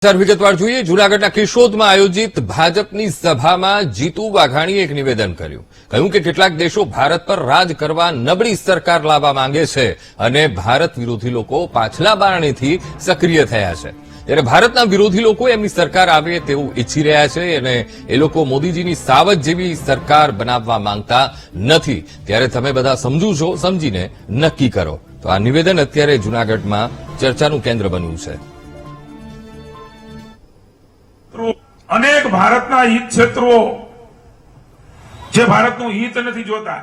વિગતવાર જોઈએ જૂનાગઢના કેશોદમાં આયોજિત ભાજપની સભામાં જીતુ વાઘાણીએ એક નિવેદન કર્યું કહ્યું કે કેટલાક દેશો ભારત પર રાજ કરવા નબળી સરકાર લાવવા માંગે છે અને ભારત વિરોધી લોકો પાછલા બારણેથી સક્રિય થયા છે ત્યારે ભારતના વિરોધી લોકો એમની સરકાર આવે તેવું ઈચ્છી રહ્યા છે અને એ લોકો મોદીજીની સાવજ જેવી સરકાર બનાવવા માંગતા નથી ત્યારે તમે બધા સમજો છો સમજીને નક્કી કરો તો આ નિવેદન અત્યારે જૂનાગઢમાં ચર્ચાનું કેન્દ્ર બન્યું છે। अनेक भारतना हित क्षेत्रों जे भारतनु हित नहीं जोता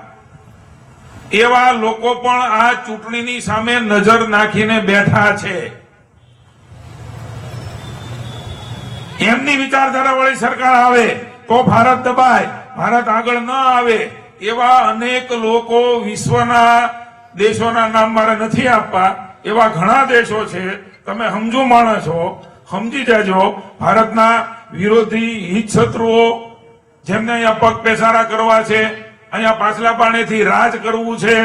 एवा लोको पण आ चूंटणीनी सामे नजर नाखीने बैठा छे। एमनी विचारधारा वाली सरकार आवे तो भारत दबाय, भारत आगळ न आवे एवा अनेक लोको विश्वना देशोना नाम मारे नथी आपवा एवा घणा देशो छे। तमे समजू माणस हो समझी जाजो भारतना विरोधी हित शत्रुओ जेमने अहींया पग पेसारा करवा छे, अहींया पाछला पाणेथी राज करवू छे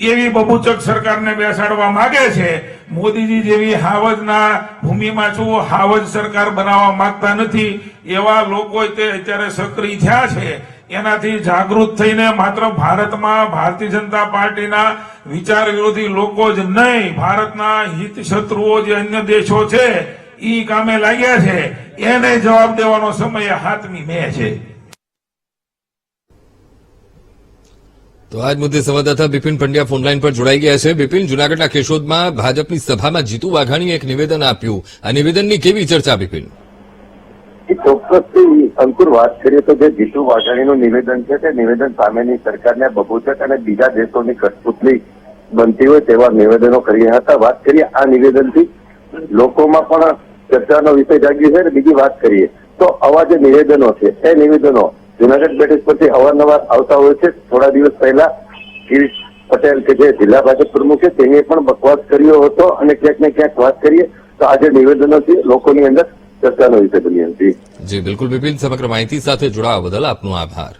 एवी बबूचक सरकारने बेसाडवा मागे छे। मोदीजी जेवी हावजना भूमिमां छू हावज सरकार बनाववा मागता नथी एवा लोको अत्यारे सक्रिय थया छे। एनाथी जागृत थईने मात्र भारतमां भारतीय जनता पार्टीना विचार विरोधी लोको ज नहीं भारतना हित शत्रुओ जे अन्य देशो छे ई कामे लाग्या छे एने जवाब देवानो समय हाथमी મે છે। तो आज मुद्दे संवाददाता बिपिन पंड्या फोनलाइन पर जोड़ाई गया है। बिपिन, जूनागढ़ना केशोदमां भाजपनी सभामां जीतू वाघाणीए एक निवेदन आप्युं, आ निवेदननी केवी चर्चा? बिपिन, ચોક્કસથી અંકુર વાત કરીએ તો જે જીતુ વાઘાણીનું નિવેદન છે તે નિવેદન સામેની સરકારને બબૂચક અને બીજા દેશોની કઠપુતળી બનતી હોય તેવા નિવેદનો કર્યા હતા। વાત કરીએ આ નિવેદનથી લોકોમાં પણ ચર્ચાનો વિષય જાગ્યો છે। બીજી વાત કરીએ તો આવા જે નિવેદનો છે એ નિવેદનો જૂનાગઢ બેઠક પરથી અવારનવાર આવતા હોય છે। થોડા દિવસ પહેલા કિરીટ પટેલ કે જે જિલ્લા ભાજપ પ્રમુખ છે તેને પણ બકવાસ કર્યો હતો અને ક્યાંક ને ક્યાંક વાત કરીએ તો આ જે નિવેદનો છે લોકોની અંદર ચર્ચાનો વિષય બની હતી। જી બિલકુલ બિપિન, સમગ્ર માહિતી સાથે જોડાવા બદલ આપનો આભાર।